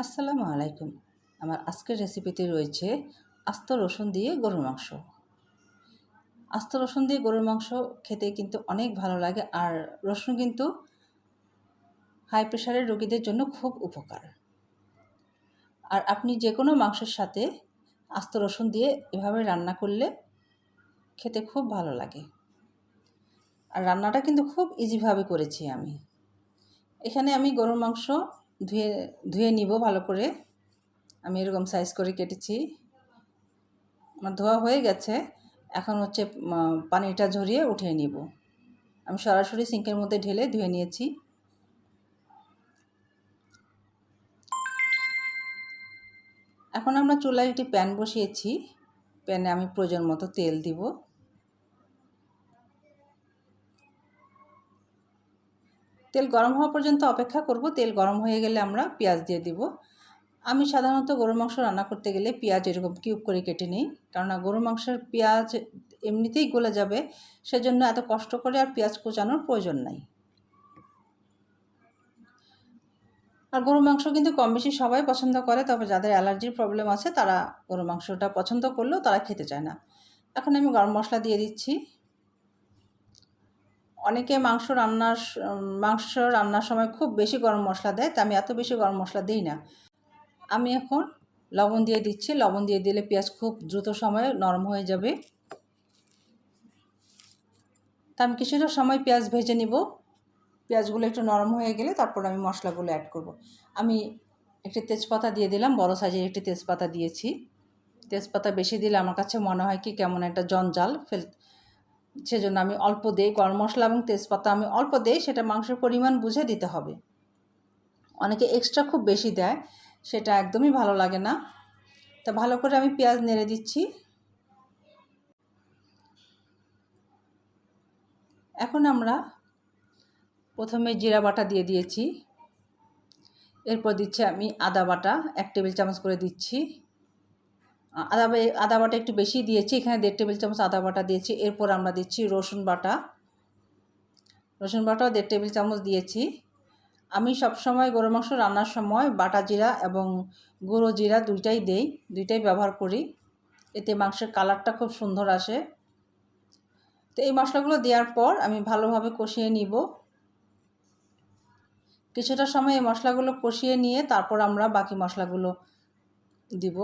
আসসালামু আলাইকুম। আমার আজকের রেসিপিতে রয়েছে আস্ত রসুন দিয়ে গরুর মাংস। আস্ত রসুন দিয়ে গরুর মাংস খেতে কিন্তু অনেক ভালো লাগে, আর রসুন কিন্তু হাই প্রেশারের রোগীদের জন্য খুব উপকার। আর আপনি যে কোনো মাংসের সাথে আস্ত রসুন দিয়ে এভাবে রান্না করলে খেতে খুব ভালো লাগে। আর রান্নাটা কিন্তু খুব ইজিভাবে করেছি আমি। এখানে আমি গরুর মাংস ধুয়ে নিব ভালো করে। আমি এরকম সাইজ করে কেটেছি। আমার ধোয়া হয়ে গেছে। এখন হচ্ছে পানিটা ঝরিয়ে উঠিয়ে নিব। আমি সরাসরি সিঙ্কের মধ্যে ঢেলে ধুয়ে নিয়েছি। এখন আমরা চুলায় একটি প্যান বসিয়েছি। প্যানে আমি প্রয়োজন মতো তেল দিব। তেল গরম হওয়া পর্যন্ত অপেক্ষা করব। তেল গরম হয়ে গেলে আমরা পেঁয়াজ দিয়ে দিব। আমি সাধারণত গরুর মাংস রান্না করতে গেলে পেঁয়াজ এরকম কিউব করে কেটে নিই, কারণ গরুর মাংসের পেঁয়াজ এমনিতেই গলে যাবে, সেজন্য এত কষ্ট করে আর পেঁয়াজ কুচানোর প্রয়োজন নাই। আর গরুর মাংস কিন্তু কম বেশি সবাই পছন্দ করে, তবে যাদের অ্যালার্জির প্রবলেম আছে তারা গরুর মাংসটা পছন্দ করলেও তারা খেতে চায় না। এখন আমি গরম মশলা দিয়ে দিচ্ছি। অনেকে মাংস রান্নার সময় খুব বেশি গরম মশলা দেয়, তা আমি এত বেশি গরম মশলা দিই না। আমি এখন লবণ দিয়ে দিচ্ছি। লবণ দিয়ে দিলে পেঁয়াজ খুব দ্রুত সময়ে নরম হয়ে যাবে। তা আমি কিছুটা সময় পেঁয়াজ ভেজে নিব। পেঁয়াজগুলো একটু নরম হয়ে গেলে তারপর আমি মশলাগুলো অ্যাড করব। আমি একটি তেজপাতা দিয়ে দিলাম, বড় সাইজের একটি তেজপাতা দিয়েছি। তেজপাতা বেশি দিলে আমার কাছে মনে হয় কি কেমন একটা জঞ্জাল সেজন্য আমি অল্প দিই। গরম মশলা এবং তেজপাতা আমি অল্প দিই, সেটা মাংসের পরিমাণ বুঝে দিতে হবে। অনেকে এক্সট্রা খুব বেশি দেয়, সেটা একদমই ভালো লাগে না। তা ভালো করে আমি পেঁয়াজ নেড়ে দিচ্ছি। এখন আমরা প্রথমে জিরা বাটা দিয়ে দিয়েছি। এরপর দিচ্ছি আমি আদা বাটা 1 টেবিল চামচ করে দিচ্ছি। আদা বাটা একটু বেশি দিয়েছি, এখানে 1.5 টেবিল চামচ আদা বাটা দিয়েছি। এরপর আমরা দিচ্ছি রসুন বাটাও 1.5 টেবিল চামচ দিয়েছি। আমি সবসময় গরুর মাংস রান্নার সময় বাটা জিরা এবং গুঁড়ো জিরা দুইটাই দেই, দুইটাই ব্যবহার করি। এতে মাংসের কালারটা খুব সুন্দর আসে। তো এই মশলাগুলো দেওয়ার পর আমি ভালোভাবে কষিয়ে নিব। কিছুটা সময় এই মশলাগুলো কষিয়ে নিয়ে তারপর আমরা বাকি মশলাগুলো দিব।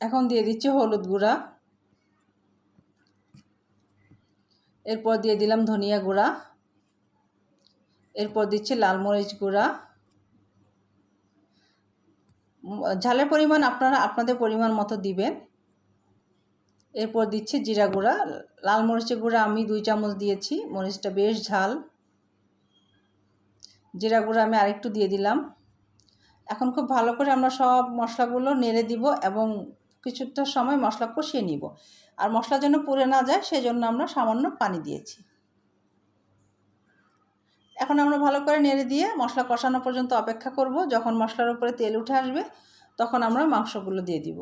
এখন দিয়ে দিচ্ছি হলুদ গুঁড়া। এরপর দিয়ে দিলাম ধনিয়া গুঁড়া। এরপর দিচ্ছি লাল মরিচ গুঁড়া। ঝালের পরিমাণ আপনারা আপনাদের পরিমাণ মতো দিবেন। এরপর দিচ্ছি জিরা গুঁড়া। লাল মরিচের গুঁড়া আমি 2 চামচ দিয়েছি, মরিচটা বেশ ঝাল। জিরা গুঁড়া আমি আরেকটু দিয়ে দিলাম। এখন খুব ভালো করে আমরা সব মশলাগুলো নেড়ে দিব এবং কিছুটা সময় মশলা কষিয়ে নিব। আর মশলা যেন পুড়ে না যায় সেজন্য আমরা সামান্য পানি দিয়েছি। এখন আমরা ভালো করে নেড়ে দিয়ে মশলা কষানো পর্যন্ত অপেক্ষা করব। যখন মশলার উপরে তেল উঠে আসবে তখন আমরা মাংসগুলো দিয়ে দিব।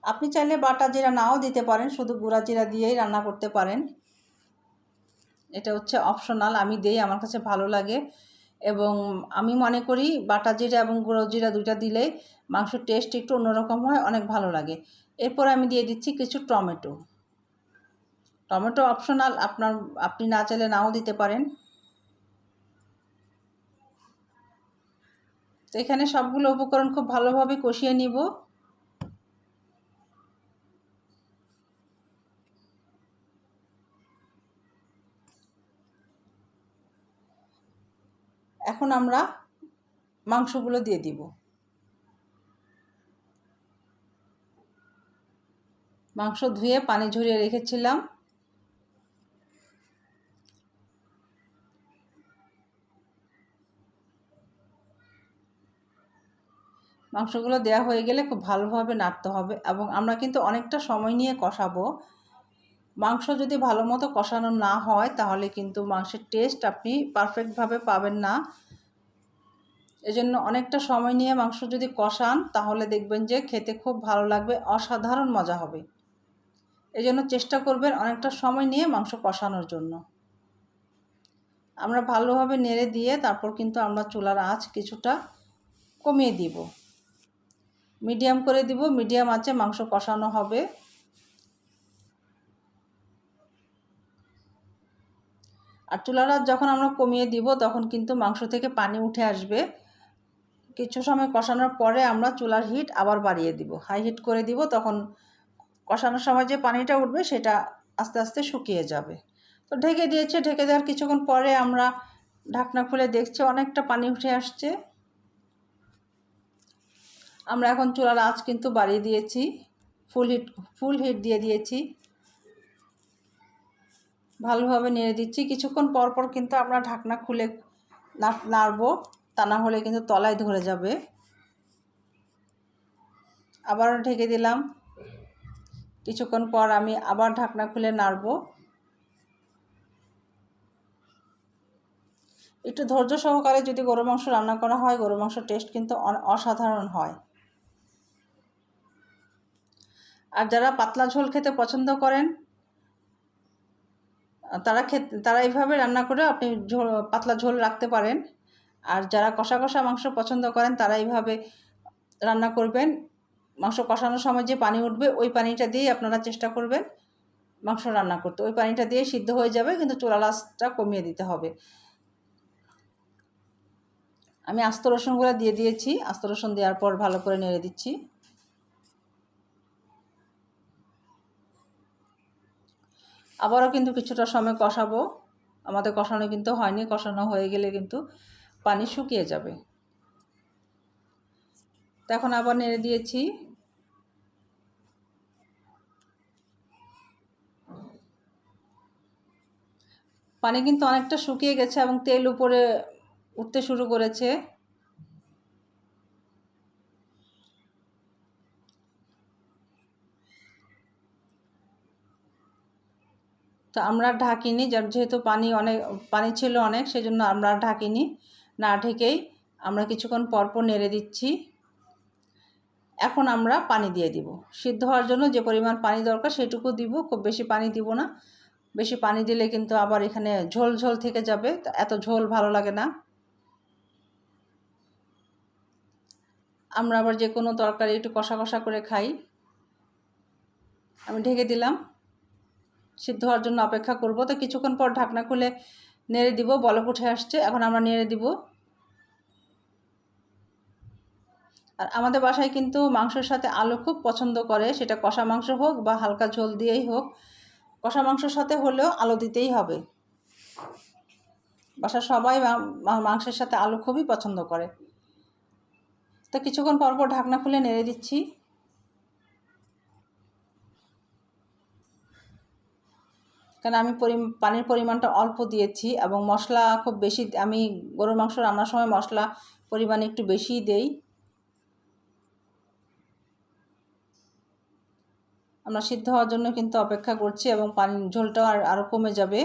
আপনি চাইলে বাটা জিরা নাও দিতে পারেন, শুধু গুঁড়া জিরা দিয়েই রান্না করতে পারেন। এটা হচ্ছে অপশনাল, আমি দেই, আমার কাছে ভালো লাগে। এবং আমি মনে করি বাটা জিরা এবং গুঁড়ো জিরা দুইটা দিলেই মাংসের টেস্ট একটু অন্যরকম হয়, অনেক ভালো লাগে। এরপর আমি দিয়ে দিচ্ছি কিছু টমেটো। টমেটো অপশনাল, আপনি না চাইলে নাও দিতে পারেন। তো এখানে সবগুলো উপকরণ খুব ভালোভাবে কষিয়ে নিব। এখন আমরা মাংসগুলো দিয়ে দিব। মাংস ধুয়ে পানি ঝরিয়ে রেখেছিলাম। মাংসগুলো দেওয়া হয়ে গেলে খুব ভালোভাবে নাড়তে হবে এবং আমরা কিন্তু অনেকটা সময় নিয়ে কষাবো। মাংস যদি ভালো মতো কষানো না হয় তাহলে কিন্তু মাংসের টেস্ট আপনি পারফেক্টভাবে পাবেন না। এজন্য অনেকটা সময় নিয়ে মাংস যদি কষান তাহলে দেখবেন যে খেতে খুব ভালো লাগবে, অসাধারণ মজা হবে। এই জন্য চেষ্টা করবেন অনেকটা সময় নিয়ে মাংস কষানোর জন্য। আমরা ভালোভাবে নেড়ে দিয়ে তারপর কিন্তু আমরা চুলার আঁচ কিছুটা কমিয়ে দিব, মিডিয়াম করে দিব। মিডিয়াম আঁচে মাংস কষানো হবে। আর চুলার আঁচ যখন আমরা কমিয়ে দিব তখন কিন্তু মাংস থেকে পানি উঠে আসবে। কিছু সময় কষানোর পরে আমরা চুলার হিট আবার বাড়িয়ে দিব, হাই হিট করে দিব। তখন কষানোর সময় যে পানিটা উঠবে সেটা আস্তে আস্তে শুকিয়ে যাবে। তো ঢেকে দিয়েছে, ঢেকে দেওয়ার কিছুক্ষণ পরে আমরা ঢাকনা খুলে দেখছি অনেকটা পানি উঠে আসছে। আমরা এখন চুলার আঁচ কিন্তু বাড়িয়ে দিয়েছি, ফুল হিট দিয়ে দিয়েছি। ভালোভাবে নেড়ে দিচ্ছি। কিছুক্ষণ পর পর কিন্তু আমরা ঢাকনা খুলে নাড়বো, তা না হলে কিন্তু তলায় ধরে যাবে। আবারও ঢেকে দিলাম। কিছুক্ষণ পর আমি আবার ঢাকনা খুলে নাড়বো। একটু ধৈর্য সহকারে যদি গরু মাংস রান্না করা হয়, গরু মাংসের টেস্ট কিন্তু অসাধারণ হয়। আর যারা পাতলা ঝোল খেতে পছন্দ করেন তারা এইভাবে রান্না করে আপনি পাতলা ঝোল রাখতে পারেন। আর যারা কষা কষা মাংস পছন্দ করেন তারা এইভাবে রান্না করবেন। মাংস কষানোর সময় যে পানি উঠবে ওই পানিটা দিয়েই আপনারা চেষ্টা করবেন মাংস রান্না করতে। ওই পানিটা দিয়ে সিদ্ধ হয়ে যাবে, কিন্তু চুলার আঁচটা কমিয়ে দিতে হবে। আমি আস্ত রসুনগুলো দিয়ে দিয়েছি। আস্ত রসুন দেওয়ার পর ভালো করে নেড়ে দিচ্ছি। আবারও কিন্তু কিছুটা সময় কষাবো। আমাদের কষানো কিন্তু হয়নি, কষানো হয়ে গেলে কিন্তু পানি শুকিয়ে যাবে। এখন আবার নেড়ে দিয়েছি। পানি কিন্তু অনেকটা শুকিয়ে গেছে এবং তেল উপরে উঠতে শুরু করেছে। তো আমরা ঢাকিনি, যেহেতু পানি ছিল অনেক, সেজন্য আমরা ঢাকিনি। না ঢেকেই আমরা কিছুক্ষণ পরপর নেড়ে দিচ্ছি। এখন আমরা পানি দিয়ে দিব। সিদ্ধ হওয়ার জন্য যে পরিমাণ পানি দরকার সেটুকু দিব, খুব বেশি পানি দিব না। বেশি পানি দিলে কিন্তু আবার এখানে ঝোল ঝোল থেকে যাবে, এত ঝোল ভালো লাগে না। আমরা আবার যে কোনো তরকারি একটু কষা কষা করে খাই। আমি ঢেকে দিলাম, সিদ্ধ হওয়ার জন্য অপেক্ষা করব। তো কিছুক্ষণ পর ঢাকনা খুলে নেড়ে দিব, বলক উঠে আসছে। এখন আমরা নেড়ে দিব। আর আমাদের বাসায় কিন্তু মাংসের সাথে আলু খুব পছন্দ করে, সেটা কষা মাংস হোক বা হালকা ঝোল দিয়েই হোক। কষা মাংসের সাথে হলেও আলু দিতেই হবে। বাসার সবাই মাংসের সাথে আলু খুবই পছন্দ করে। তো কিছুক্ষণ পর পর ঢাকনা খুলে নেড়ে দিচ্ছি। কারণ আমি পানির পরিমাণটা অল্প দিয়েছি এবং মশলা খুব বেশি, আমি গরুর মাংস রান্নার সময় মশলা পরিমাণ একটু বেশিই দেই। আমরা সিদ্ধ হওয়ার জন্য কিন্তু অপেক্ষা করছি এবং পানির ঝোলটাও আরও কমে যাবে।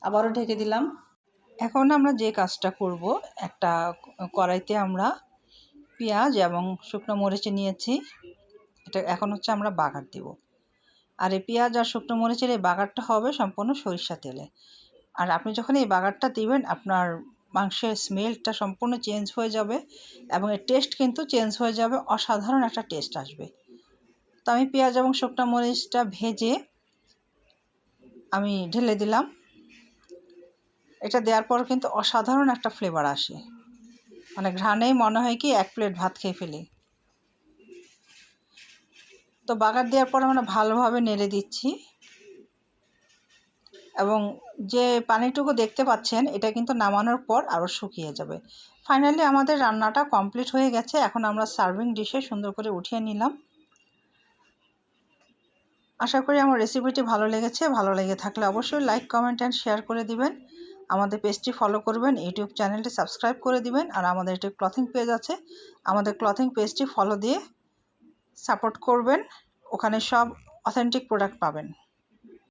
আবারও ঢেকে দিলাম। এখন আমরা যে কাজটা করব, একটা কড়াইতে আমরা পেঁয়াজ এবং শুকনো মরিচ নিয়েছি। এটা এখন হচ্ছে আমরা বাগার দেব। আর এই পেঁয়াজ আর শুকনো মরিচের এই বাগারটা হবে সম্পূর্ণ সরিষা তেলে। আর আপনি যখন এই বাগারটা দিবেন আপনার মাংসের স্মেলটা সম্পূর্ণ চেঞ্জ হয়ে যাবে এবং এর টেস্ট কিন্তু চেঞ্জ হয়ে যাবে, অসাধারণ একটা টেস্ট আসবে। তো আমি পেঁয়াজ এবং শুকনো মরিচটা ভেজে আমি ঢেলে দিলাম। এটা দেওয়ার পর কিন্তু অসাধারণ একটা ফ্লেভার আসে, মানে ঘ্রাণেই মনে হয় কি এক প্লেট ভাত খেয়ে ফেলি। তো বাগার দেওয়ার পর আমরা ভালোভাবে নেড়ে দিচ্ছি এবং যে পানিটুকু দেখতে পাচ্ছেন এটা কিন্তু নামানোর পর আরও শুকিয়ে যাবে। ফাইনালি আমাদের রান্নাটা কমপ্লিট হয়ে গেছে। এখন আমরা সার্ভিং ডিশে সুন্দর করে উঠিয়ে নিলাম। আশা করি আমার রেসিপিটি ভালো লেগেছে। ভালো লেগে থাকলে অবশ্যই লাইক, কমেন্ট অ্যান্ড শেয়ার করে দিবেন। আমাদের পেজটি ফলো করবেন, ইউটিউব চ্যানেলটি সাবস্ক্রাইব করে দিবেন। আর আমাদের একটি ক্লথিং পেজ আছে, আমাদের ক্লথিং পেজটি ফলো দিয়ে সাপোর্ট করবেন। ওখানে সব অথেন্টিক প্রোডাক্ট পাবেন।